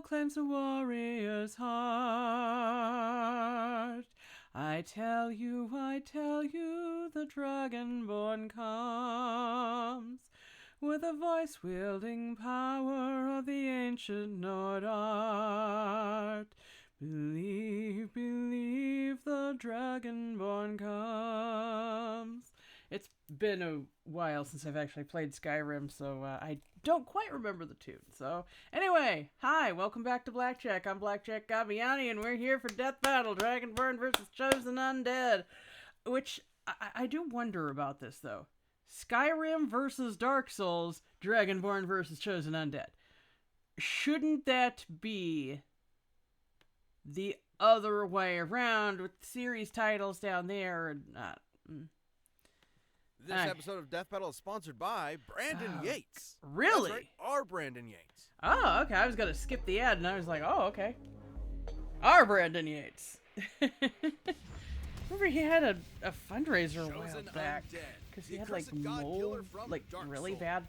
claims a warrior's heart. I tell you, the Dragonborn comes, with a voice-wielding power of the ancient Nord art. Believe, the Dragonborn comes. It's been a while since I've actually played Skyrim, so I don't quite remember the tune. So, anyway, hi, welcome back to Blackjack. I'm Blackjack Gabiani, and we're here for Death Battle, Dragonborn versus Chosen Undead. Which, I do wonder about this, though. Skyrim versus Dark Souls, Dragonborn versus Chosen Undead. Shouldn't that be the other way around, with series titles down there and This episode of Death Battle is sponsored by Brandon Yates. Really? That's right, our Brandon Yates. Oh, okay. I was going to skip the ad, and I was like, oh, okay. Our Brandon Yates. Remember he had a fundraiser a while back. Because he had, like, mold, like, really bad,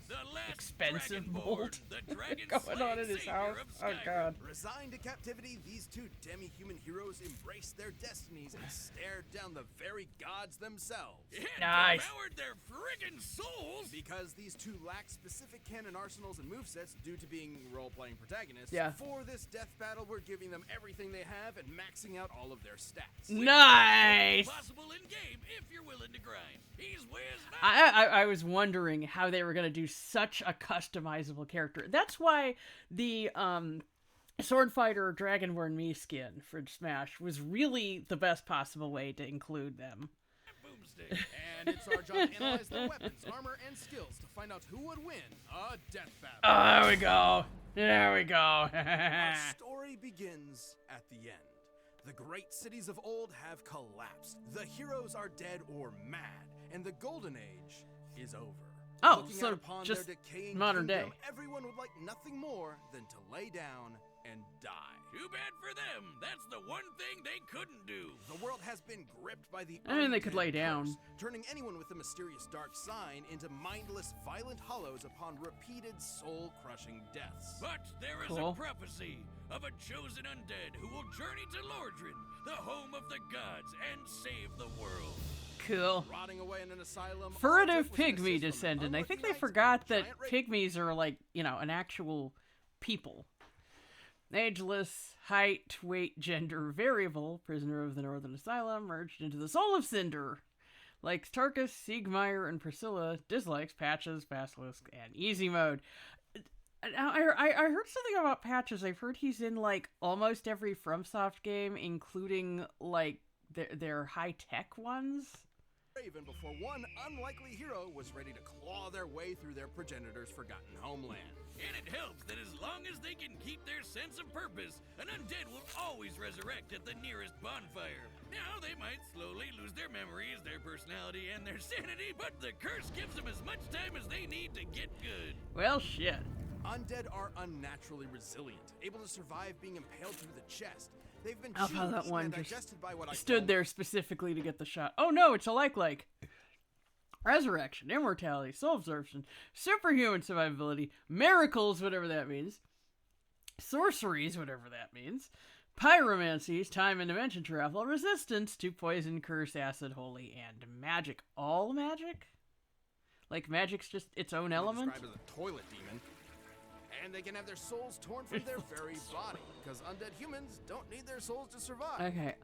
expensive mold going on in his house. Oh, God. Resigned to captivity, these two demi-human heroes embraced their destinies and stared down the very gods themselves. Nice. Devoured their friggin' souls! Because these two lack specific canon arsenals and movesets due to being role-playing protagonists, Yeah. for this death battle, we're giving them everything they have and maxing out all of their stats. Nice! Possible in-game if you're willing to grind. He's whiz back. I was wondering how they were going to do such a customizable character. That's why the Sword Fighter Dragonborn Mii skin for Smash was really the best possible way to include them. Boomstick. And it's our job to analyze their weapons, armor, and skills to find out who would win a death battle. Oh, there we go. There we go. Our story begins at the end. The great cities of old have collapsed. The heroes are dead or mad, and the golden age is over. Oh, Looking so out upon just their decaying modern kingdom, day. everyone would like nothing more than to lay down and die. Too bad for them. That's the one thing they couldn't do. The world has been gripped by the I mean, they could undead lay down. curse, turning anyone with a mysterious dark sign into mindless, violent hollows upon repeated soul-crushing deaths. But there is Cool. a prophecy of a chosen undead who will journey to Lordran, the home of the gods, and save the world. Cool. Rotting away in an asylum. Furtive Aldrich was an pygmy assist from descendant. an I think they unlucky forgot knight's that giant rape. pygmies are like, an actual people. Ageless, height, weight, gender variable, prisoner of the Northern Asylum, merged into the Soul of Cinder. Likes Tarkus, Siegmeyer, and Priscilla, dislikes Patches, Basilisk, and Easy Mode. Now, I heard something about Patches. I've heard he's in, like, almost every FromSoft game, including, like, their high-tech ones. Raven before one unlikely hero was ready to claw their way through their progenitor's forgotten homeland. And it helps that as long as they can keep their sense of purpose, an undead will always resurrect at the nearest bonfire. Now, they might slowly lose their memories, their personality, and their sanity, but the curse gives them as much time as they need to get good. Well, shit. Undead are unnaturally resilient, able to survive being impaled through the chest. They've been I love how chewed, that eaten, one and just digested by what I stood call there specifically to get the shot. Oh no, it's a like. Resurrection, immortality, soul absorption, superhuman survivability, miracles, whatever that means, sorceries, whatever that means, pyromancies, time and dimension travel, resistance to poison, curse, acid, holy, and magic. All magic? Like magic's just its own element? described as a toilet demon. And they can have their souls torn from their very body, because undead humans don't need their souls to survive. Okay.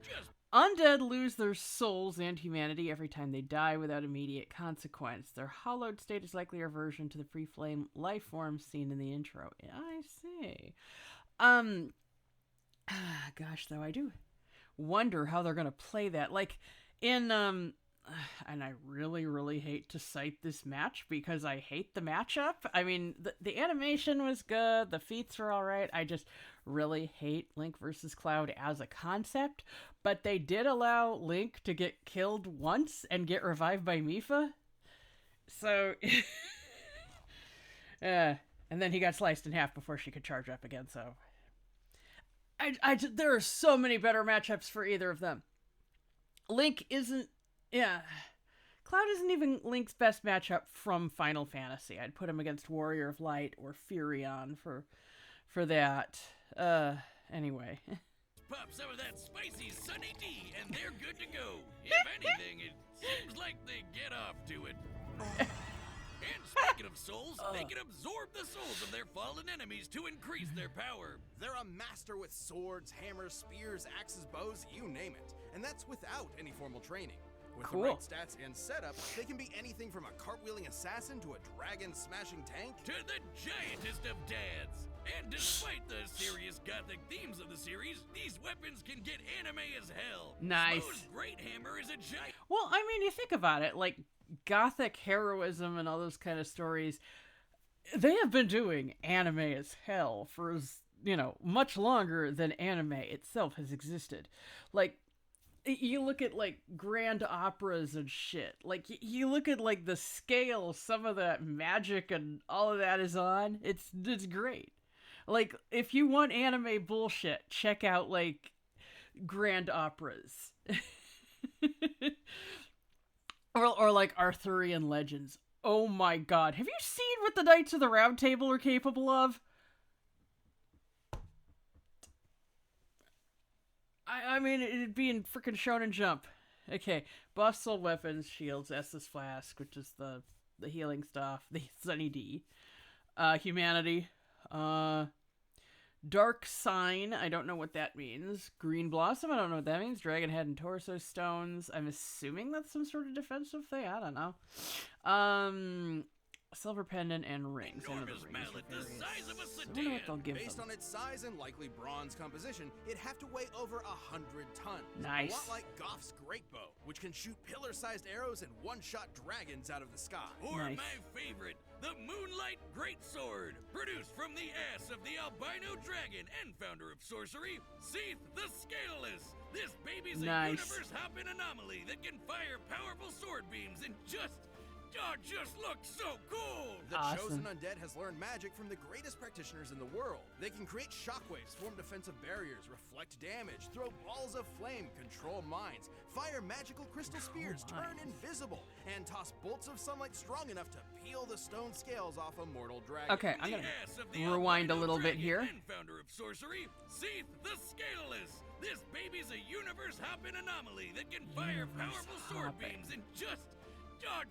Undead lose their souls and humanity every time they die without immediate consequence. Their hollowed state is likely a reversion to the free flame life form seen in the intro. I see. Gosh, though, I do wonder how they're gonna play that. Like, in, and I really, really hate to cite this match because I hate the matchup. I mean, the animation was good, the feats were alright. I just really hate Link versus Cloud as a concept. But they did allow Link to get killed once and get revived by Mipha. So, and then he got sliced in half before she could charge up again, so. There are so many better matchups for either of them. Link isn't, Cloud isn't even Link's best matchup from Final Fantasy. I'd put him against Warrior of Light or Furion for that. Anyway. Pop some of that spicy Sunny D, and they're good to go. If anything, it seems like they get off to it. And speaking of souls, they can absorb the souls of their fallen enemies to increase their power. They're a master with swords, hammers, spears, axes, bows, you name it. And that's without any formal training. With Cool. the right stats and setup, they can be anything from a cartwheeling assassin to a dragon-smashing tank. To the giantest of dads. And despite the serious gothic themes of the series, these weapons can get anime as hell. Nice. Smo's great hammer is a giant. Well, I mean, you think about it, like, gothic heroism and all those kind of stories, they have been doing anime as hell for, much longer than anime itself has existed. Like, you look at, like, grand operas and shit. Like, you look at, like, the scale some of that magic and all of that is on. It's great. Like, if you want anime bullshit, check out, like, grand operas. or like Arthurian legends. Oh my god. Have you seen what the Knights of the Round Table are capable of? I mean, it'd be in frickin' Shonen Jump. Okay, buff soul weapons, shields, Estus Flask, which is the healing stuff, the Sunny D. Humanity. Dark Sign, I don't know what that means. Green Blossom, I don't know what that means. Dragon Head and Torso Stones, I'm assuming that's some sort of defensive thing, I don't know. Silver Pendant and Rings. Enormous mallet the size of a I wonder sedan. what they'll give Based them. on its size and likely bronze composition, it'd have to weigh over 100 tons. Nice. A lot like Goff's great bow, which can shoot pillar-sized arrows and one-shot dragons out of the sky. Or Nice. my favorite, the Moonlight Greatsword, produced from the ass of the albino dragon and founder of sorcery, Seath the Scaleless. This baby's Nice. a universe-hopping anomaly that can fire powerful sword beams and just looks so cool. The Awesome. chosen undead has learned magic from the greatest practitioners in the world. They can create shockwaves, form defensive barriers, reflect damage, throw balls of flame, control minds, fire magical crystal spears, turn invisible, and toss bolts of sunlight strong enough to peel the stone scales off a mortal dragon. Okay, I'm The gonna ass of the rewind a albino little bit dragon here. And founder of sorcery, Seath the Scaleless. This baby's a universe-hopping anomaly that can fire powerful sword Universe-hopping. beams and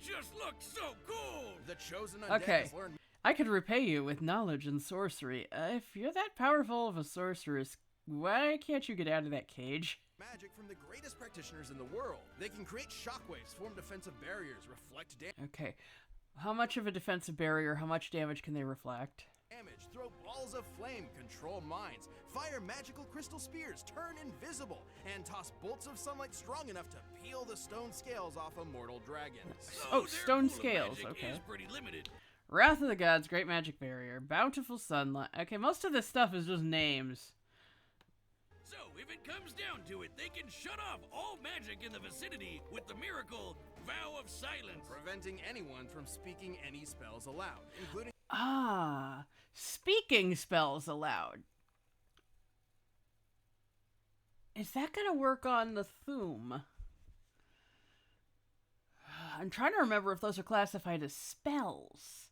just looks so cool. The chosen undead Okay. has learned I could repay you with knowledge and sorcery. If you're that powerful of a sorceress, why can't you get out of that cage? magic from the greatest practitioners in the world. They can create shockwaves, form defensive barriers, reflect Okay. How much of a defensive barrier, how much damage can they reflect? damage, throw balls of flame, control minds, fire magical crystal spears, turn invisible, and toss bolts of sunlight strong enough to peel the stone scales off a mortal dragon. Oh, their stone pool of scales, magic okay. is pretty limited. Wrath of the Gods, Great Magic Barrier, Bountiful Sunlight. Okay, most of this stuff is just names. So, if it comes down to it, they can shut off all magic in the vicinity with the miracle Vow of Silence. Preventing anyone from speaking any spells aloud, including Ah, speaking spells aloud. Is that gonna work on the Thuum? I'm trying to remember if those are classified as spells.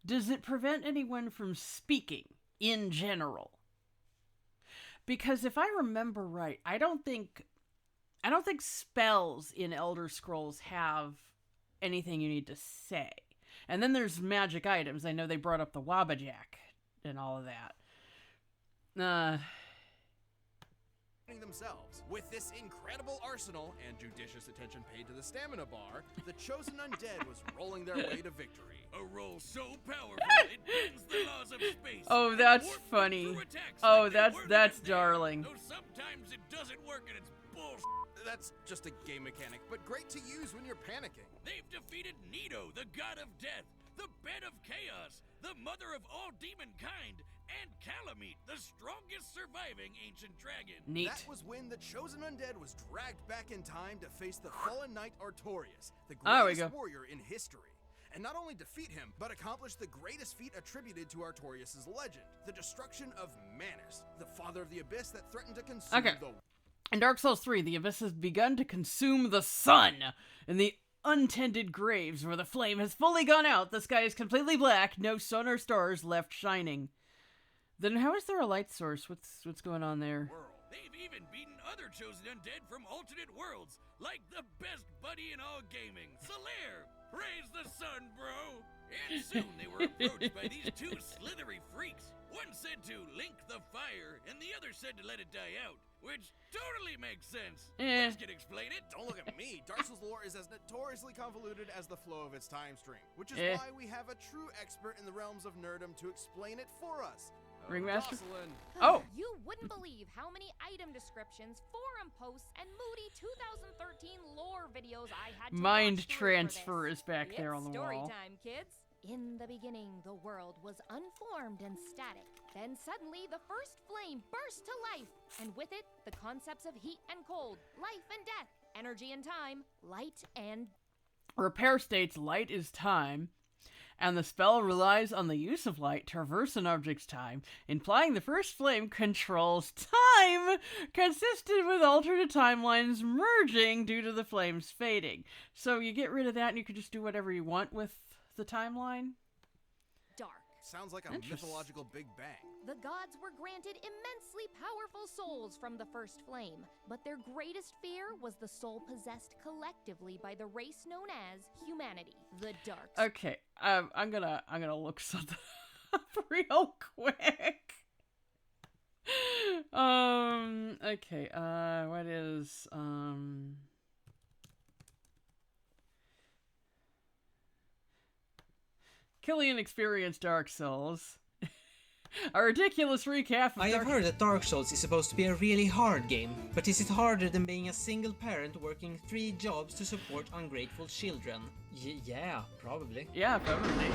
Does it prevent anyone from speaking in general? Because if I remember right, I don't think spells in Elder Scrolls have anything you need to say. And then there's magic items. I know they brought up the Wabbajack and all of that. themselves. With this incredible arsenal and judicious attention paid to the stamina bar, the chosen undead was rolling their way to victory. A roll so powerful it bends the laws of space. Oh, and that's warp them funny. through attacks Oh, like they that's weren't that's even there. darling. Though sometimes it doesn't work and it's bullshit. That's just a game mechanic, but great to use when you're panicking. They've defeated Nido, the god of death, the bed of chaos, the mother of all demon kind, and Calamite, the strongest surviving ancient dragon. Neat. That was when the chosen undead was dragged back in time to face the fallen knight Artorias, the There we greatest go. warrior in history. And not only defeat him, but accomplish the greatest feat attributed to Artorias' legend, the destruction of Manus, the father of the abyss that threatened to consume Okay. the In Dark Souls 3, the abyss has begun to consume the sun. In the untended graves where the flame has fully gone out, the sky is completely black, no sun or stars left shining. Then how is there a light source? What's going on there? world. They've even beaten other chosen undead from alternate worlds, like the best buddy in all gaming, Solaire. Praise the sun, bro. And soon they were approached by these two slithery freaks. One said to link the fire, and the other said to let it die out, which totally makes sense. Liz can explain it. Don't look at me. Dark Souls lore is as notoriously convoluted as the flow of its time stream, which is why we have a true expert in the realms of nerdom to explain it for us. Ringmaster? Jocelyn. Oh! You wouldn't believe how many item descriptions, forum posts, and moody 2013 lore videos I had to Mind watch through transfer for this. is back there on the Story wall. time, kids. In the beginning, the world was unformed and static. Then suddenly, the first flame burst to life, and with it, the concepts of heat and cold, life and death, energy and time, light and... Repair states light is time, and the spell relies on the use of light to traverse an object's time, implying the first flame controls time, consistent with alternate timelines merging due to the flames fading. So you get rid of that and you can just do whatever you want with the timeline? dark. Sounds like a mythological Big Bang. The gods were granted immensely powerful souls from the first flame, but their greatest fear was the soul possessed collectively by the race known as humanity, the Dark. Okay, I'm gonna look something up real quick. Okay, what is, Killian experienced Dark Souls. A ridiculous recap of I have heard that Dark Souls is supposed to be a really hard game, but is it harder than being a single parent working 3 jobs to support ungrateful children? Yeah, probably. Yeah, probably.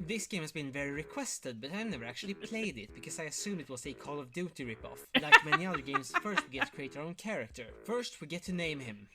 This game has been very requested, but I've never actually played it because I assumed it was a Call of Duty ripoff. Like many other games, first we get to create our own character. First we get to name him.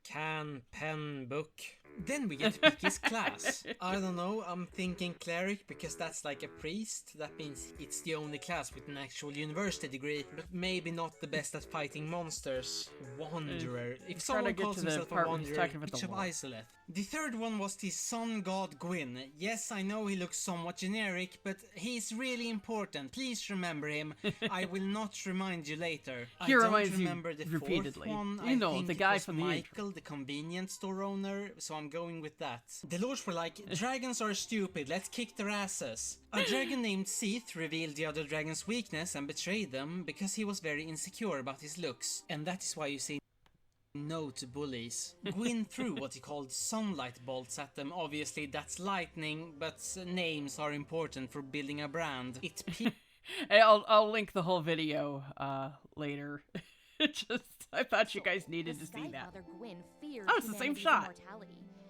Can, pen, book. Then we get to pick his class. I don't know, I'm thinking cleric because that's like a priest. That means it's the only class with an actual university degree, but maybe not the best at fighting monsters. Wanderer. If someone calls himself a wanderer, which of Isoleth? The third one was the sun god Gwyn. Yes, I know he looks somewhat generic, but he's really important. Please remember him. I will not remind you later. He I don't reminds you remember the repeatedly. fourth one. You know, I think the it guy was from the Michael, the convenience store owner, so I'm going with that. The lords were like, dragons are stupid, let's kick their asses. A dragon named Seath revealed the other dragon's weakness and betrayed them because he was very insecure about his looks. And that is why you say no to bullies. Gwyn threw what he called sunlight bolts at them. Obviously that's lightning, but names are important for building a brand. It Hey, I'll link the whole video later. I thought you guys needed to see that. Oh, it's the same shot.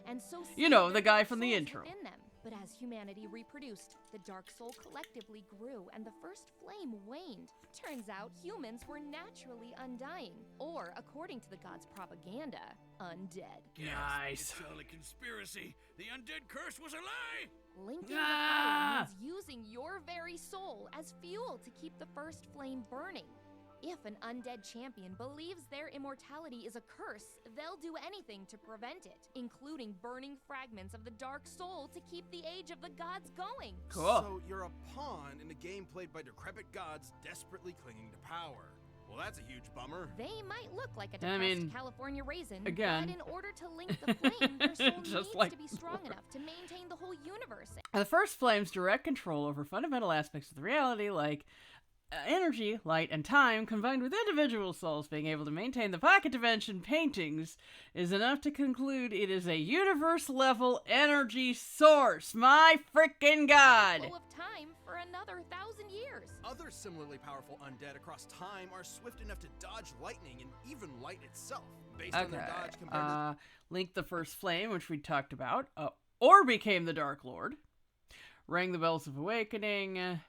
And so You know, the guy from the souls intro. within them. But as humanity reproduced, the dark soul collectively grew and the first flame waned. Turns out humans were naturally undying, or according to the gods' propaganda, undead. Nice. It's all a conspiracy. The undead curse was a lie. Linking the fire means using your very soul as fuel to keep the first flame burning. If an undead champion believes their immortality is a curse, they'll do anything to prevent it, including burning fragments of the dark soul to keep the age of the gods going. Cool. So you're a pawn in a game played by decrepit gods desperately clinging to power. Well, that's a huge bummer. They might look like a I depressed mean, California raisin, again, but in order to link the flame, their soul just needs like to be strong enough to maintain the whole universe. The first flame's direct control over fundamental aspects of the reality, like energy, light, and time, combined with individual souls being able to maintain the pocket dimension paintings, is enough to conclude it is a universe-level energy source. My frickin' god! Flow of time for another 1,000 years. Other similarly powerful undead across time are swift enough to dodge lightning and even light itself. Based on their dodge compared to... Link the first flame, which we talked about, or became the Dark Lord. Rang the bells of awakening.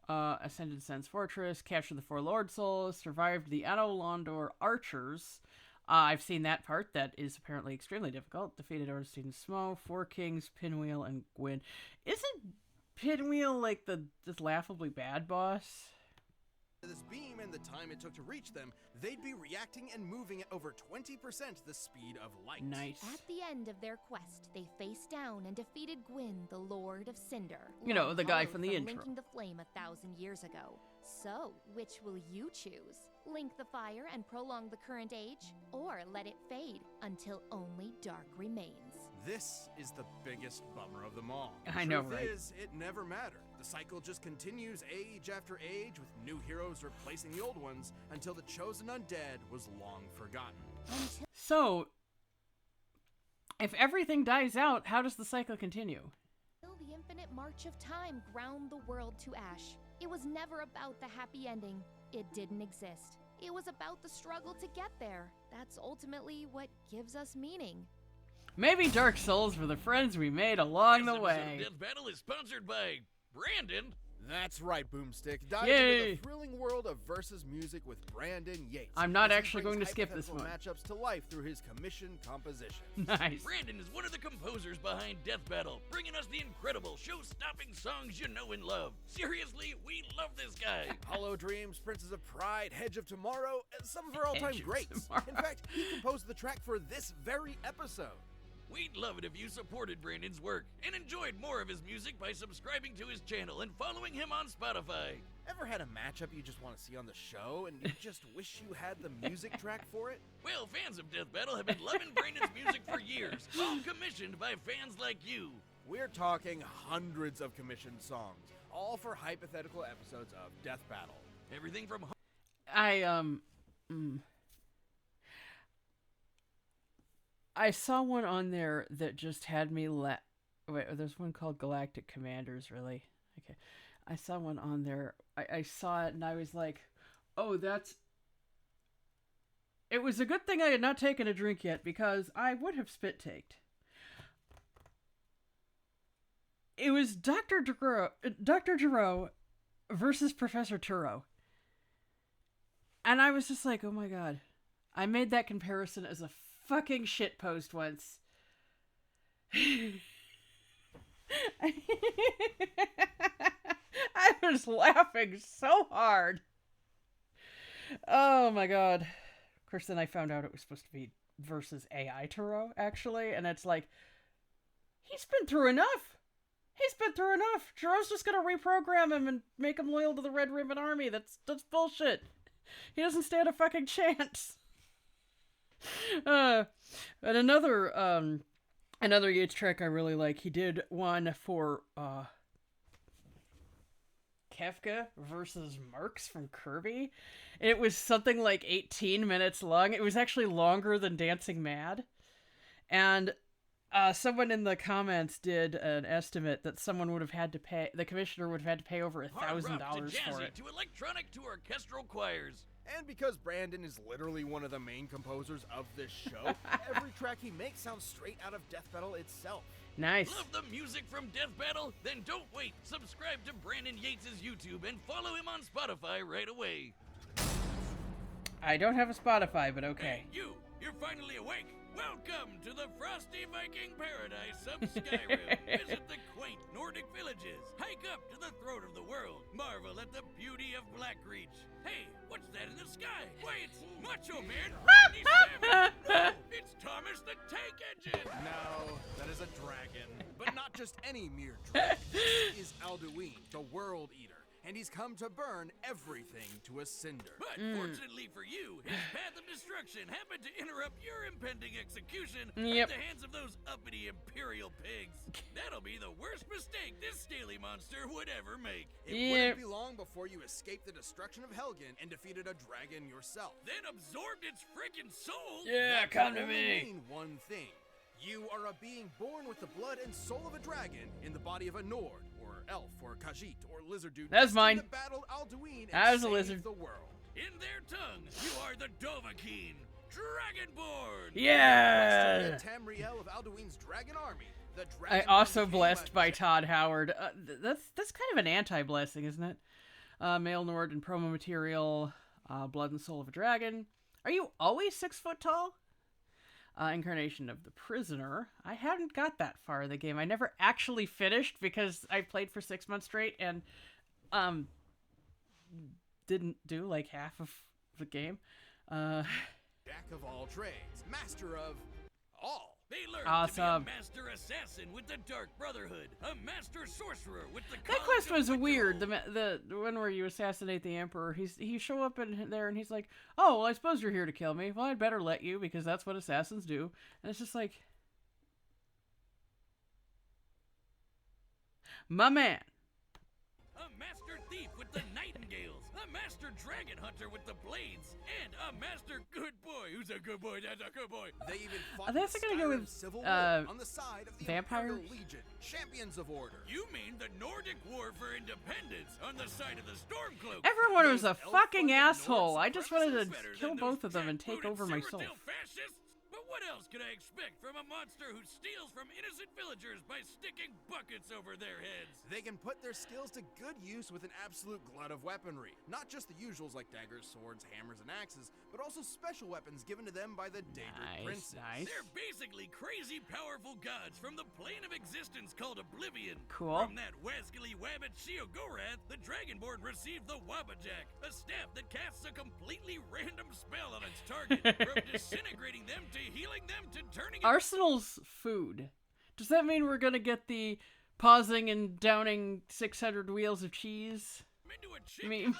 Ascended Sen's Fortress, captured the 4 Lord Souls, survived the Anno Londor Archers. I've seen that part. That is apparently extremely difficult. Defeated Ornstein Smo, 4 Kings, Pinwheel, and Gwyn. Isn't Pinwheel like the just laughably bad boss? this beam and the time it took to reach them, they'd be reacting and moving at over 20% the speed of light. Nice. At the end of their quest, they faced down and defeated Gwyn, the Lord of Cinder. You know, long the guy hollowed from the intro. Linking the Flame 1,000 years ago. So, which will you choose? Link the fire and prolong the current age? Or let it fade until only dark remains? This is the biggest bummer of them all. I know, Truth right? is, it never mattered. The cycle just continues age after age, with new heroes replacing the old ones, until the chosen undead was long forgotten. So, if everything dies out, how does the cycle continue? Until the infinite march of time ground the world to ash. It was never about the happy ending. It didn't exist. It was about the struggle to get there. That's ultimately what gives us meaning. Maybe Dark Souls were the friends we made along the This episode way. of Death Battle is sponsored by Brandon. That's right, Boomstick. Dive Yay. into the thrilling world of versus music with Brandon Yates. I'm not as he actually brings going to skip this hypothetical one. matchups to life through his commissioned compositions. Nice. Brandon is one of the composers behind Death Battle, bringing us the incredible, show-stopping songs you know and love. Seriously, we love this guy. Hollow Dreams, Princes of Pride, Hedge of Tomorrow, some of our all-time Hedge of greats. Tomorrow. In fact, he composed the track for this very episode. We'd love it if you supported Brandon's work and enjoyed more of his music by subscribing to his channel and following him on Spotify. Ever had a matchup you just want to see on the show and you just wish you had the music track for it? Well, fans of Death Battle have been loving Brandon's music for years, all commissioned by fans like you. We're talking hundreds of commissioned songs, all for hypothetical episodes of Death Battle. Everything from I saw one on there that just had me wait, there's one called Galactic Commanders, really? Okay. I saw one on there. I saw it and I was like, oh, that's... It was a good thing I had not taken a drink yet, because I would have spit-taked. It was Dr. Gero versus Professor Turo. And I was just like, oh my god. I made that comparison as a fucking shit post once. I was laughing so hard. Oh my god. Of course, then I found out it was supposed to be versus AI Turo, actually, and it's like, he's been through enough. He's been through enough. Turo's just gonna reprogram him and make him loyal to the Red Ribbon Army. That's bullshit. He doesn't stand a fucking chance. And another Yates track I really like, he did one for Kefka versus Marks from Kirby. It was something like 18 minutes long. It was actually longer than Dancing Mad. And someone in the comments did an estimate that someone would have had to pay, the commissioner would have had to pay over hard rock $1,000 to for jazzy it. to electronic to orchestral choirs. And because Brandon is literally one of the main composers of this show, every track he makes sounds straight out of Death Battle itself. Nice. Love the music from Death Battle? Then don't wait. Subscribe to Brandon Yates' YouTube and follow him on Spotify right away. I don't have a Spotify, but okay. Hey, you're finally awake. Welcome to the Frosty Viking Paradise of Skyrim. Visit the quaint Nordic villages. Hike up to the throat of the world. Marvel at the beauty of Blackreach. Hey, what's that in the sky? Why, it's Macho Man Randy Savage. No, it's Thomas the Tank Engine. No, that is a dragon. But not just any mere dragon. This is Alduin, the World Eater. And he's come to burn everything to a cinder. But fortunately for you, his path of destruction happened to interrupt your impending execution Yep. at the hands of those uppity Imperial pigs. That'll be the worst mistake this scaly monster would ever make. It Yep. wouldn't be long before you escaped the destruction of Helgen and defeated a dragon yourself. Then absorbed its freaking soul. Yeah, That come can to only me. mean one thing. You are a being born with the blood and soul of a dragon in the body of a Nord, or elf, or Khajiit, or lizard dude. That's destined mine. to battle Alduin I and was a save lizard. the world. In their tongue, you are the Dovahkiin, Dragonborn. Yeah. Tamriel of Alduin's dragon army. The I Dragonborn also became blessed a by Todd Howard. That's kind of an anti-blessing, isn't it? Male Nord and promo material, blood and soul of a dragon. Are you always 6 foot tall? Incarnation of the prisoner. I haven't got that far in the game. I never actually finished because I played for 6 months straight, and didn't do like half of the game. Jack of all trades, master of all. They learned Awesome. to be a master assassin with the Dark Brotherhood, a master sorcerer with the That College quest of was Control. weird. The one where you assassinate the Emperor. He show up in there and he's like, "Oh, well, I suppose you're here to kill me. Well, I'd better let you because that's what assassins do." And it's just like, my man. A master thief with the Nightingales, a master dragon hunter with the Blades, and a master good boy. Who's a good boy? That's a good boy. They even Are fought they in also the gonna go Skyrim with, Civil War on the side of the vampires? Imperial Legion, champions of order. You mean the Nordic War for Independence on the side of the Stormcloak? Everyone was a Those fucking elf-funded asshole. Norse I just wanted to Better kill than those both of them and take jackbooted over my soul. Cyrodiil fascists? But what else could I expect from a monster who steals from innocent villagers by sticking buckets over their heads? They can put their skills to good use with an absolute glut of weaponry. Not just the usuals like daggers, swords, hammers, and axes, but also special weapons given to them by the Daedric princes. Nice. They're basically crazy powerful gods from the plane of existence called Oblivion. Cool. From that wascally wabbit Sheogorath, the Dragonborn received the Blackjack, a staff that casts a completely random spell on its target, from disintegrating them to healing them to turning it Arsenal's food. Does that mean we're gonna get the pausing and downing 600 wheels of cheese? into a I chicken. mean,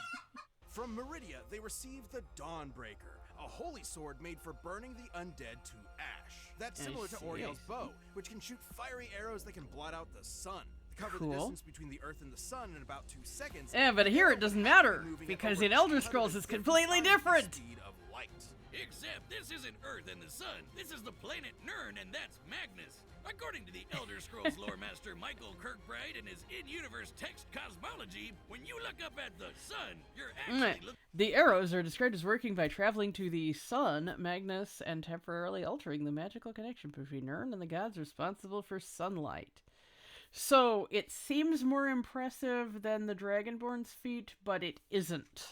From Meridia, they received the Dawnbreaker, a holy sword made for burning the undead to ash. That's I similar to see, Oriel's I see. bow, which can shoot fiery arrows that can blot out the sun. Cover the Cool. distance between the Earth and the Sun in about 2 seconds. yeah, but here it doesn't matter because in Elder Scrolls it's completely different. Speed of light. Except this isn't Earth and the Sun. This is the planet Nirn, and that's Magnus. According to the Elder Scrolls lore master Michael Kirkbride and his in-universe text cosmology, when you look up at the sun, you're actually looking. The arrows are described as working by traveling to the sun, Magnus, and temporarily altering the magical connection between Nirn and the gods responsible for sunlight. So it seems more impressive than the Dragonborn's feat, but it isn't.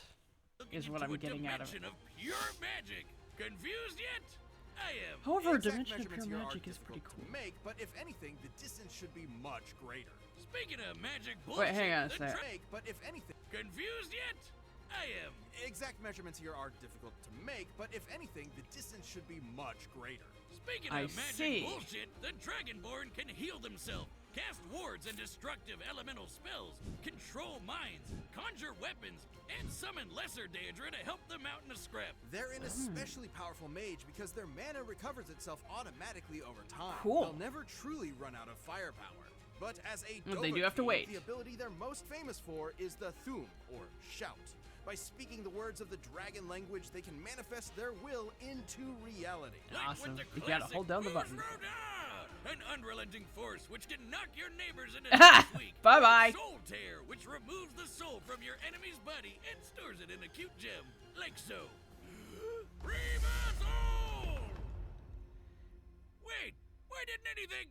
Is what into I'm a getting out of it. dimension of pure magic. Confused yet? I am. However, Exact Dimension of measurements Pure here are Magic is pretty difficult cool. to make, but if anything, the distance should be much greater. Speaking of magic bullshit, Wait, hang on a the sec. Make, but if anything, Confused yet? I am. exact measurements here are difficult to make, but if anything, the distance should be much greater. Speaking I of magic see. bullshit, the Dragonborn can heal themselves, cast wards and destructive elemental spells, control minds, conjure weapons, and summon lesser Daedra to help them out in a scrap. They're an especially powerful mage because their mana recovers itself automatically over time. Cool. They'll never truly run out of firepower. But as a Well, they do have to Dovahkiin, wait. the ability they're most famous for is the Thum, or shout. By speaking the words of the dragon language, they can manifest their will into reality. Like Awesome. with the You gotta classic hold down the button. Usroda, an unrelenting force which can knock your neighbors into Ah, next week. bye-bye. Soul Tear, which removes the soul from your enemy's body and stores it in a cute gem, like so. Soul! Wait, why didn't anything?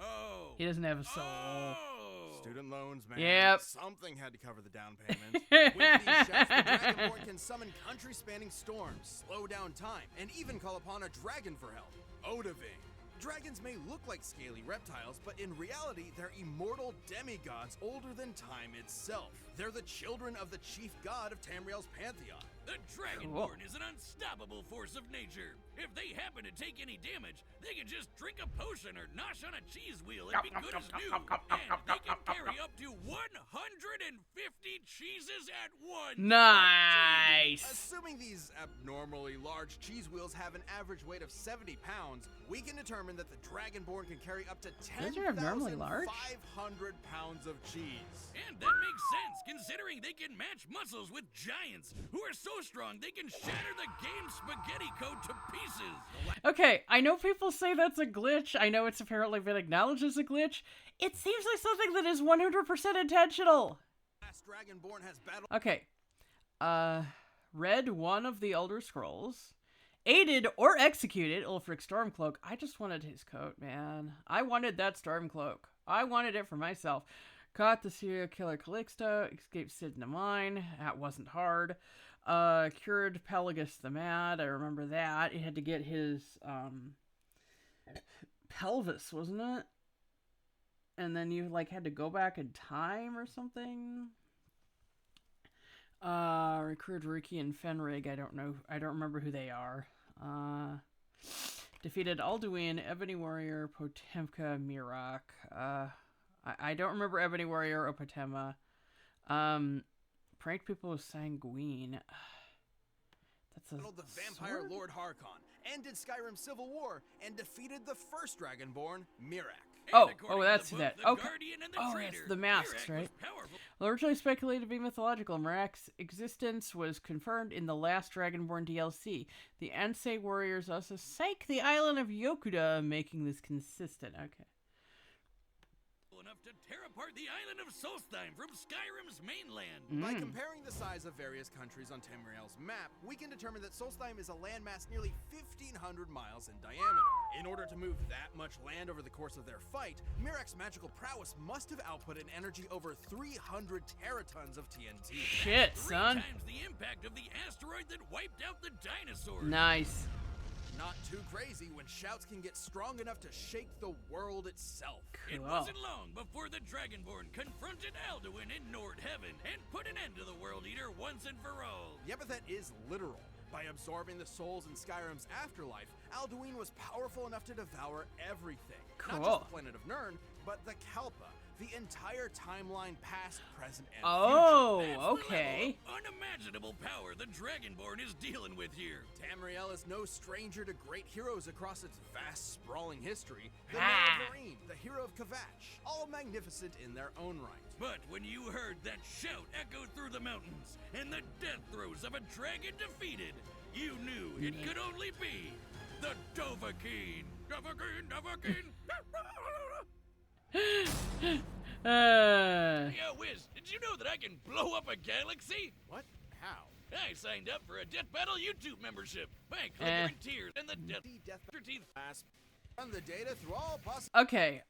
Oh. He doesn't have a soul. Oh. Student loans, man. Yep. Something had to cover the down payment. With these shouts, the Dragonborn can summon country-spanning storms, slow down time, and even call upon a dragon for help. Odahviing. Dragons may look like scaly reptiles, but in reality, they're immortal demigods older than time itself. They're the children of the chief god of Tamriel's pantheon. The Dragonborn is an unstoppable force of nature. If they happen to take any damage, they can just drink a potion or nosh on a cheese wheel and be good as new. And they can carry up to 150 cheeses at once. Nice. Assuming these abnormally large cheese wheels have an average weight of 70 pounds, we can determine that the Dragonborn can carry up to Those are abnormally 10,500 large? pounds of cheese. And that makes sense, considering they can match muscles with giants who are so strong they can shatter the game's spaghetti code to pieces. Okay, I know people say that's a glitch. I know it's apparently been acknowledged as a glitch. It seems like something that is 100% intentional. Last Dragonborn has battled. Okay. Read one of the Elder Scrolls. Aided or executed Ulfric Stormcloak. I just wanted his coat, man. I wanted that Stormcloak. I wanted it for myself. Caught the serial killer Calixto. Escaped Sid in the mine. That wasn't hard. Cured Pelagus the Mad. I remember that. He had to get his pelvis, wasn't it? And then you like had to go back in time or something. Recruit Riki and Fenrig. I don't know. I don't remember who they are. Defeated Alduin, Ebony Warrior, Potemka, Mirak. I don't remember Ebony Warrior or Potema. Pranked people with Sanguine. That's a Battled the vampire sword? Lord Harkon, ended Skyrim's civil war, and defeated the first Dragonborn, Mirak. Oh, And according to that's the that. book, the Okay. Guardian and the Oh, Traitor, that's the masks, Mirak right? was powerful. Well, originally speculated to be mythological, Mirak's existence was confirmed in the last Dragonborn DLC. The Ansei warriors also sank the island of Yokuda, making this consistent. Okay. Enough to tear apart the island of Solstheim from Skyrim's mainland. By comparing the size of various countries on Tamriel's map, we can determine that Solstheim is a landmass nearly 1,500 miles in diameter. In order to move that much land over the course of their fight, Mirak's magical prowess must have output an energy over 300 teratons of TNT. Shit, Three son. times the impact of the asteroid that wiped out the dinosaurs. Nice. Not too crazy when shouts can get strong enough to shake the world itself. It Cool. wasn't long before the Dragonborn confronted Alduin in Nordheaven and put an end to the World Eater once and for all. The epithet is literal. By absorbing the souls in Skyrim's afterlife, Alduin was powerful enough to devour everything. Not Cool. just the planet of Nirn, but the Kalpa, the entire timeline past, present, and Oh, That's the okay. level of unimaginable power the Dragonborn is dealing with here. future. Tamriel is no stranger to great heroes across its vast, sprawling history. The Ah. Nerevarine, the hero of Kvatch, all magnificent in their own right. But when you heard that shout echo through the mountains and the death throes of a dragon defeated, you knew it could only be the Dovahkiin. Dovahkiin, Dovahkiin. Hey, Wiz, did you know that I can blow up a galaxy? What? How? I signed up for a Death Battle YouTube membership. Bank, Eh. Liquor, and Tears, and the Death Death Teeth. Fast. Run the data through all possible. Okay,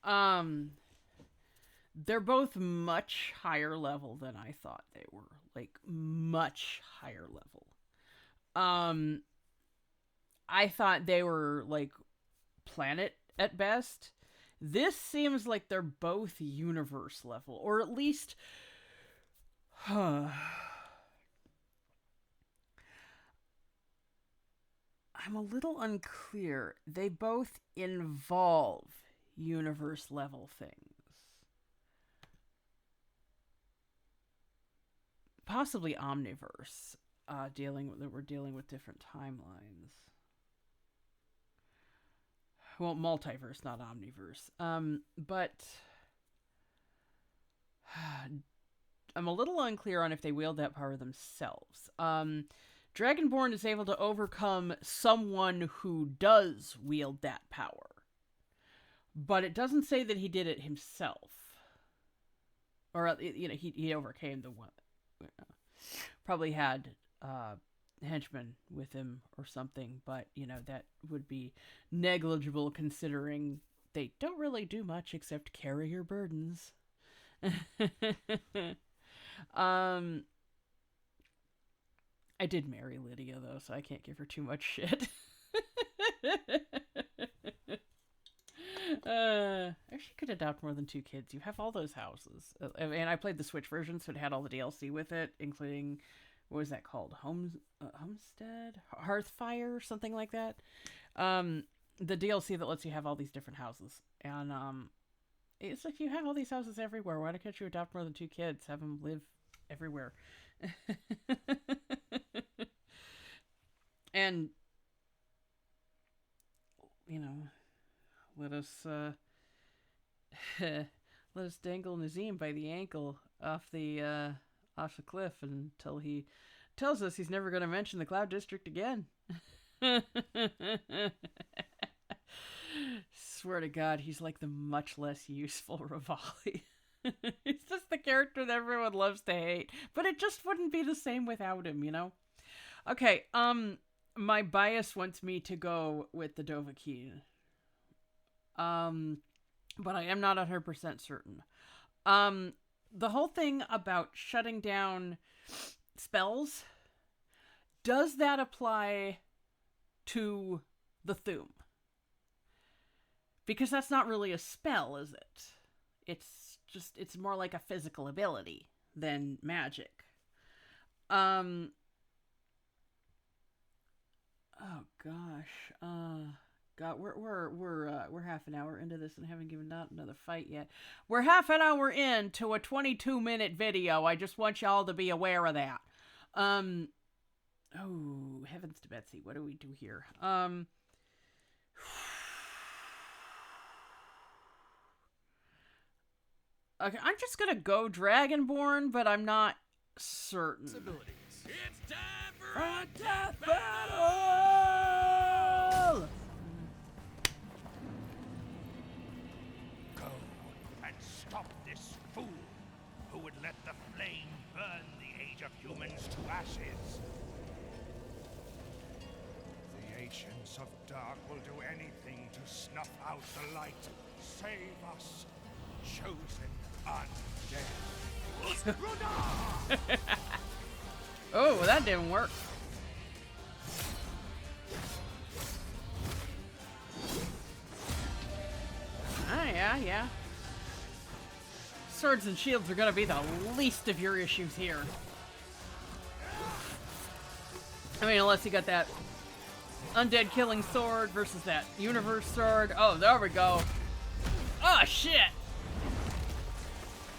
they're both much higher level than I thought they were. Like, much higher level. I thought they were, like, planet at best. This seems like they're both universe level, or at least... I'm a little unclear. They both involve universe level things. Possibly omniverse. We're dealing with different timelines. Well, multiverse, not omniverse. But I'm a little unclear on if they wield that power themselves. Dragonborn is able to overcome someone who does wield that power. But it doesn't say that he did it himself. Or, he overcame the one. Probably had henchmen with him or something, but, that would be negligible considering they don't really do much except carry your burdens. I did marry Lydia, though, so I can't give her too much shit. She could adopt more than 2 kids. You have all those houses. And I played the Switch version, so it had all the DLC with it, including, what was that called? Homestead? Hearthfire? Something like that. The DLC that lets you have all these different houses. And it's like, you have all these houses everywhere. Why can't you adopt more than 2 kids? Have them live everywhere. And, let us dangle Nazim by the ankle off the cliff until he tells us he's never going to mention the Cloud District again. Swear to God, he's like the much less useful Rivali. He's just the character that everyone loves to hate, but it just wouldn't be the same without him, Okay, my bias wants me to go with the Dovahkiin. But I am not 100% certain. The whole thing about shutting down spells, does that apply to the Thuum? Because that's not really a spell, is it? It's more like a physical ability than magic. Oh gosh. God, we're half an hour into this and haven't given out another fight yet. We're half an hour into a 22-minute video. I just want y'all to be aware of that. Oh, heavens to Betsy. What do we do here? Okay, I'm just gonna go Dragonborn, but I'm not certain. It's time for a Death battle! battle! Go and stop this fool who would let the flame burn the age of humans to ashes. The Ancients of Dark will do anything to snuff out the light. Save us, chosen undead. Oh, that didn't work. Ah, yeah. Swords and shields are gonna be the least of your issues here. I mean, unless you got that undead killing sword versus that universe sword. Oh, there we go. Oh, shit!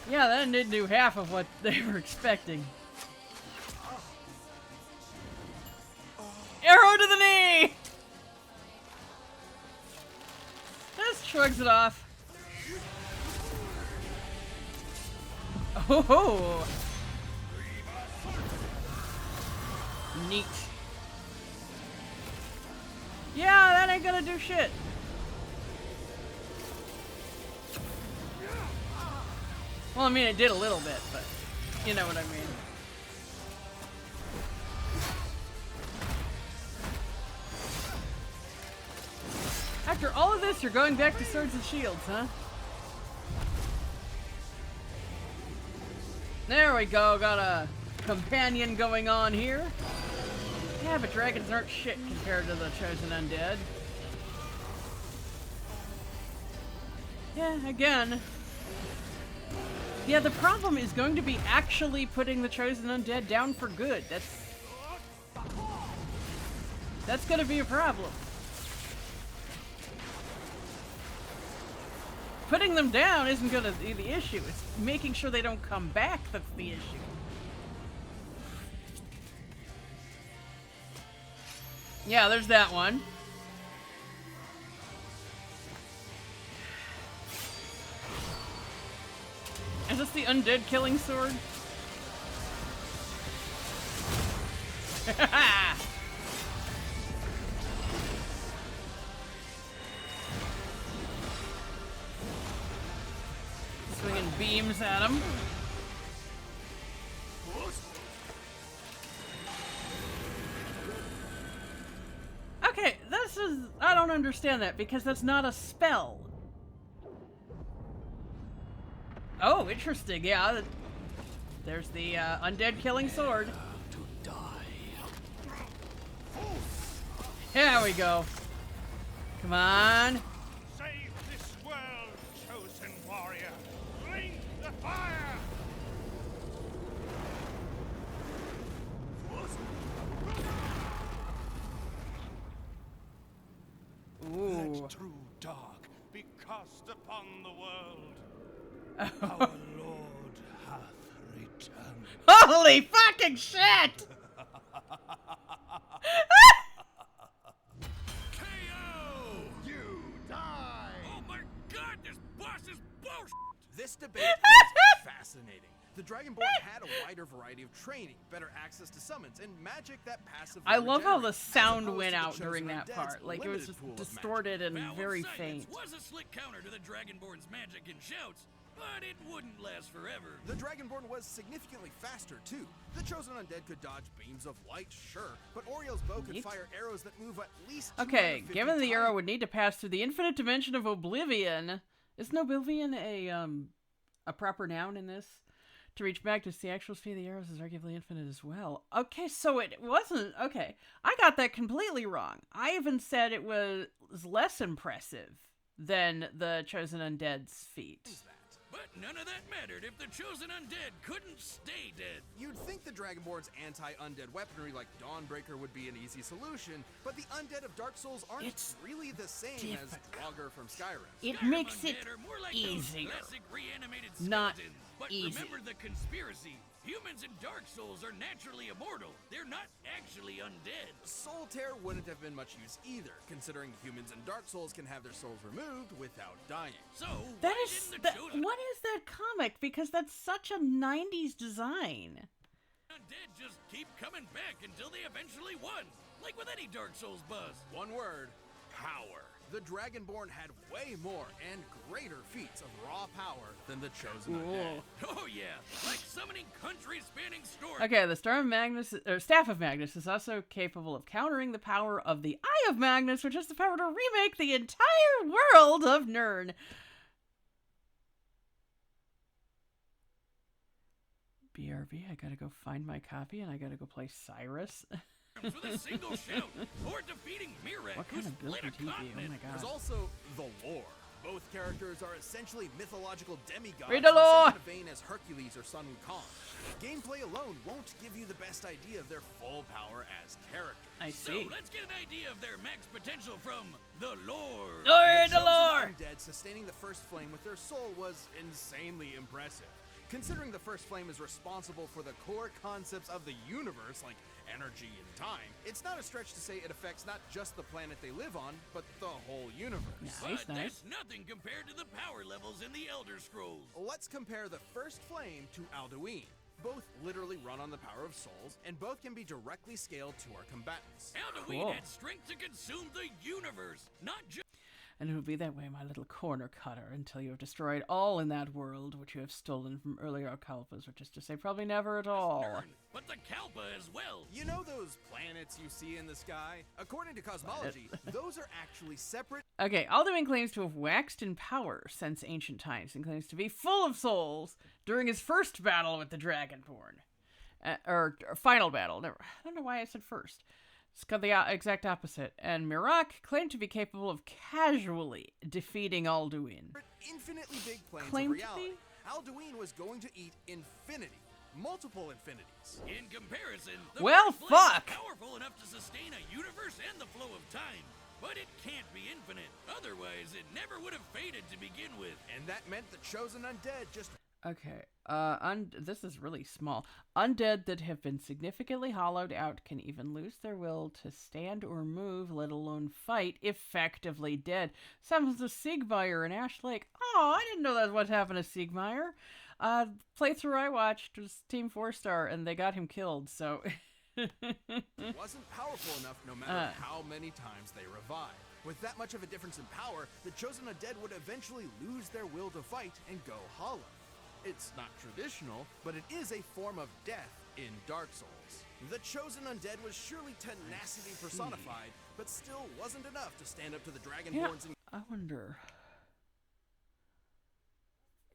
Yeah, that didn't do half of what they were expecting. Arrow to the knee! Just shrugs it off. Oh! Neat. Yeah, that ain't gonna do shit. Well, I mean, it did a little bit, but you know what I mean. After all of this, you're going back to swords and shields, huh? There we go, got a companion going on here. Yeah, but dragons aren't shit compared to the chosen undead. Yeah, again. Yeah, the problem is going to be actually putting the chosen undead down for good. That's gonna be a problem. Putting them down isn't gonna be the issue. It's making sure they don't come back that's the issue. Yeah, there's that one. Is this the undead killing sword? Swinging beams at him. Okay, this is... I don't understand that, because that's not a spell. Oh, interesting, yeah. There's the undead killing sword. To die. Here we go. Come on. Save this world, chosen warrior. Blink the fire. Ooh. Let true dark be cast upon the world. Our Lord hath returned. Holy fucking shit! KO! You die! Oh my god, this boss is bullshit! This debate was fascinating. The Dragonborn had a wider variety of training, better access to summons, and magic that passively I love how the regenerates, as sound opposed went to the out chosen during that undead's part. Like, it was limited just pool of magic. distorted and Foul very Silence faint. was a slick counter to the Dragonborn's magic and shouts, but it wouldn't last forever. The Dragonborn was significantly faster, too. The Chosen Undead could dodge beams of light, sure, but Oriel's bow could Neat. fire arrows that move at least Okay, 250 given the arrow times. would need to pass through the infinite dimension of oblivion, isn't oblivion a proper noun in this? To reach back to the actual speed of the arrows is arguably infinite as well. Okay, so it wasn't... Okay, I got that completely wrong. I even said it was less impressive than the Chosen Undead's feat. But none of that mattered if the chosen undead couldn't stay dead. You'd think the Dragonborn's anti-undead weaponry like Dawnbreaker would be an easy solution, but the undead of Dark Souls aren't It's really the same as Draugr from Skyrim. It Skyrim makes it undead are more like easier. those classic reanimated Not skeletons. But easy. remember the conspiracy. Humans in Dark Souls are naturally immortal. They're not actually undead. Soul Tear wouldn't have been much use either, considering humans in Dark Souls can have their souls removed without dying. So That why is didn't the chosen what is that comic? Because that's such a 90s design. undead just keep coming back until they eventually won? Like with any Dark Souls boss. One word, power. The Dragonborn had way more and greater feats of raw power than the chosen undead. Oh yeah, like summoning country-spanning storms. Okay, the Staff of Magnus is also capable of countering the power of the Eye of Magnus, which has the power to remake the entire world of Nirn. BRB, I gotta go find my copy and I gotta go play Cyrus. With a single shout, or defeating Mirek, What kind who of build split did he a do? Oh continent. my There's god. also the lore. Both characters are essentially mythological demigods Read the lore! in the same vein as Hercules or Sun Wukong. Gameplay alone won't give you the best idea of their full power as characters. I So see. let's get an idea of their max potential from the Lord. Lord, the chosen lore! Undead sustaining the first flame with their soul was insanely impressive. Considering the first flame is responsible for the core concepts of the universe, like energy and time, it's not a stretch to say it affects not just the planet they live on, but the whole universe. Nice, But nice. that's nothing compared to the power levels in the Elder Scrolls. Let's compare the first flame to Alduin. Both literally run on the power of souls, and both can be directly scaled to our combatants. Alduin Cool. had strength to consume the universe, not just And it will be that way, my little corner cutter, until you have destroyed all in that world which you have stolen from earlier Kalpas, which is to say, probably never at all. Nirn, but the Kalpa as well. You know those planets you see in the sky? According to cosmology, those are actually separate. Okay, Alduin claims to have waxed in power since ancient times and claims to be full of souls during his first battle with the Dragonborn. Or final battle. Never, I don't know why I said first. It's got the exact opposite. And Mirek claimed to be capable of casually defeating Alduin. Infinitely big planes Claimed of to reality. be? Alduin was going to eat infinity. Multiple infinities. In comparison, the Well, first flame is fuck. powerful enough to sustain a universe and the flow of time. But it can't be infinite. Otherwise, it never would have faded to begin with. And that meant the chosen undead just Okay, this is really small. Undead that have been significantly hollowed out can even lose their will to stand or move, let alone fight, effectively dead. Sounds of Sigmire and Ash Lake. Oh, I didn't know that's what happened to Sigmire. Playthrough I watched was Team 4-star, and they got him killed, so... wasn't powerful enough no matter how many times they revive. With that much of a difference in power, the chosen undead would eventually lose their will to fight and go hollow. It's not traditional, but it is a form of death in Dark Souls. The chosen undead was surely tenacity personified, but still wasn't enough to stand up to the Dragonborns. I wonder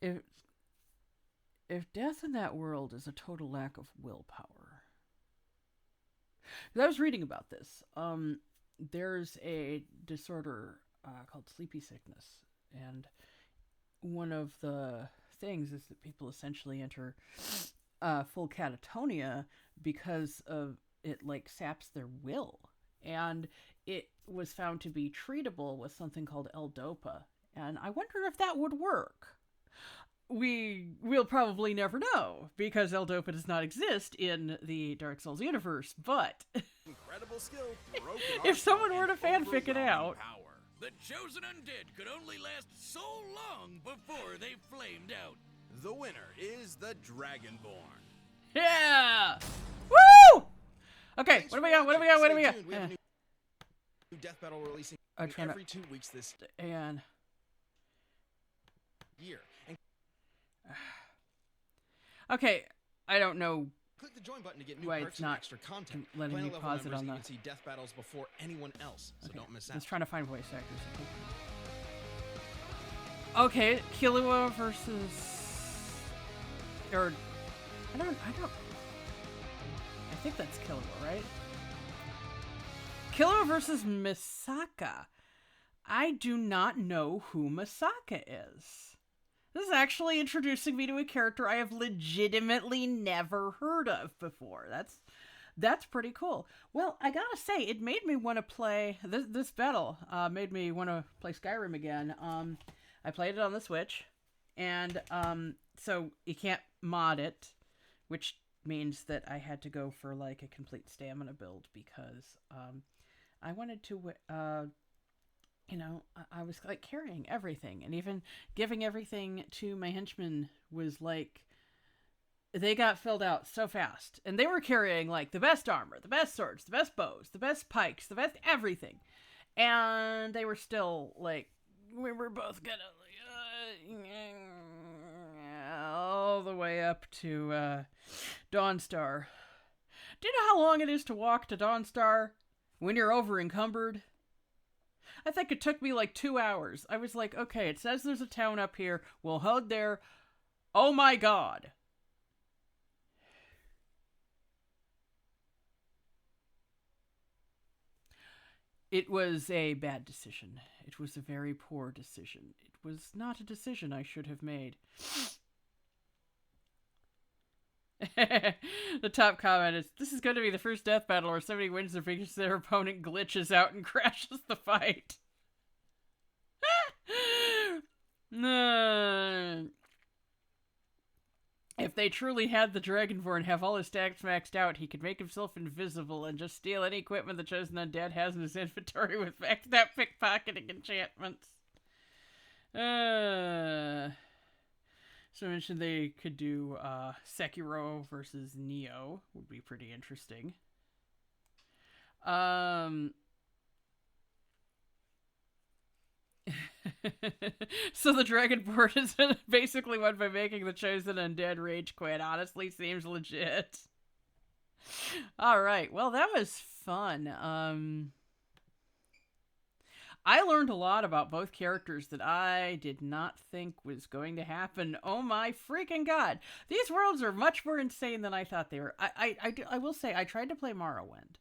if death in that world is a total lack of willpower. 'Cause I was reading about this. There's a disorder called sleepy sickness, and one of the things is that people essentially enter full catatonia because of it, like, saps their will. And it was found to be treatable with something called L-Dopa. And I wonder if that would work. We'll probably never know, because L-Dopa does not exist in the Dark Souls universe, but Incredible skill, broken if someone were arsenal, to and fanfic it overwhelming out... power. The chosen undead could only last so long before they flamed out. The winner is the Dragonborn. Yeah! Woo! Okay, Thanks what do for we got? What do we watching. got? What do we Stay got? tuned. We have a new death battle releasing I'm trying to- every 2 weeks this And year. And okay, I don't know. click the join button to get new Why perks it's and not extra content. letting me Planet level pause it members on the... even see death battles before anyone else, so Okay, don't miss I out. was trying to find voice actors. Okay, Killua versus... Or... I don't... I think that's Killua, right? Killua versus Misaka. I do not know who Misaka is. This is actually introducing me to a character I have legitimately never heard of before. That's pretty cool. Well, I gotta say, it made me want to play this battle. Made me want to play Skyrim again. I played it on the Switch, and so you can't mod it, which means that I had to go for like a complete stamina build because I wanted to. I was like carrying everything, and even giving everything to my henchmen was like, they got filled out so fast, and they were carrying like the best armor, the best swords, the best bows, the best pikes, the best everything, and they were still like, we were both gonna all the way up to Dawnstar. Do you know how long it is to walk to Dawnstar when you're over encumbered? I think it took me like 2 hours. I was like, okay, it says there's a town up here. We'll head there. Oh my god. It was a bad decision. It was a very poor decision. It was not a decision I should have made. The top comment is, this is going to be the first death battle where somebody wins because their opponent glitches out and crashes the fight. If they truly had the Dragonborn have all his stats maxed out, he could make himself invisible and just steal any equipment the chosen undead has in his inventory with maxed out pickpocketing enchantments. So I mentioned they could do Sekiro versus Neo. Would be pretty interesting. So the Dragonborn is basically won by making the chosen undead rage quit. Honestly, seems legit. Alright, well that was fun. I learned a lot about both characters that I did not think was going to happen. Oh my freaking god. These worlds are much more insane than I thought they were. I will say, I tried to play Morrowind,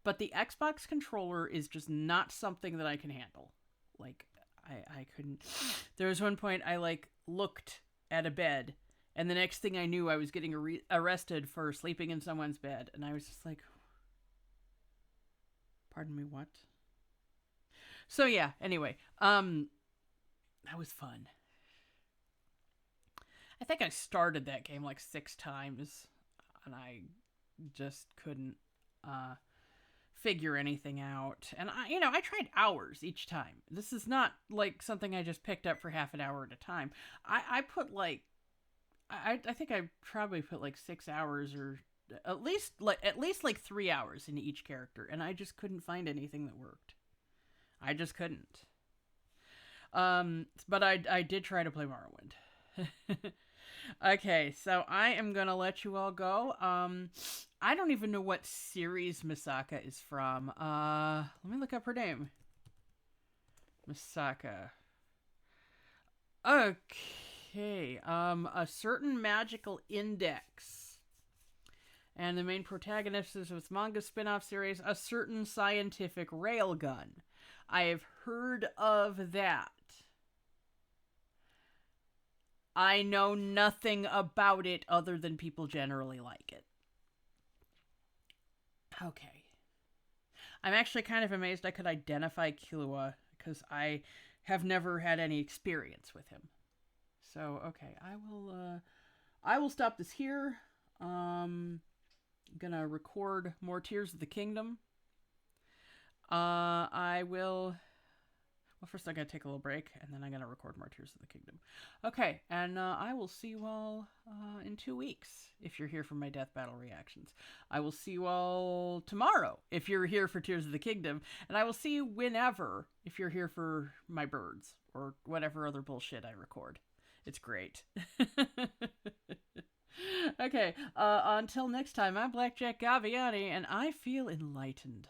but the Xbox controller is just not something that I can handle. Like, I couldn't. There was one point I, like, looked at a bed, and the next thing I knew, I was getting arrested for sleeping in someone's bed, and I was just like, pardon me, what? So yeah, anyway, that was fun. I think I started that game like 6 times, and I just couldn't figure anything out. And I tried hours each time. This is not like something I just picked up for half an hour at a time. I put like, I think I probably put like 6 hours or at least like 3 hours into each character, and I just couldn't find anything that worked. I just couldn't. But I did try to play Morrowind. Okay, so I am gonna let you all go. I don't even know what series Misaka is from. Let me look up her name. Misaka. Okay. A certain magical index. And the main protagonist is with manga spin-off series, A Certain Scientific Railgun. I have heard of that. I know nothing about it other than people generally like it. Okay. I'm actually kind of amazed I could identify Killua because I have never had any experience with him. So, okay, I will stop this here. I'm gonna record more Tears of the Kingdom. Well, first I gotta take a little break, and then I'm gonna record more Tears of the Kingdom. Okay, and I will see you all in 2 weeks, if you're here for my death battle reactions. I will see you all tomorrow, if you're here for Tears of the Kingdom, and I will see you whenever, if you're here for my birds, or whatever other bullshit I record. It's great. Okay, until next time, I'm Blackjack Gaviani, and I feel enlightened.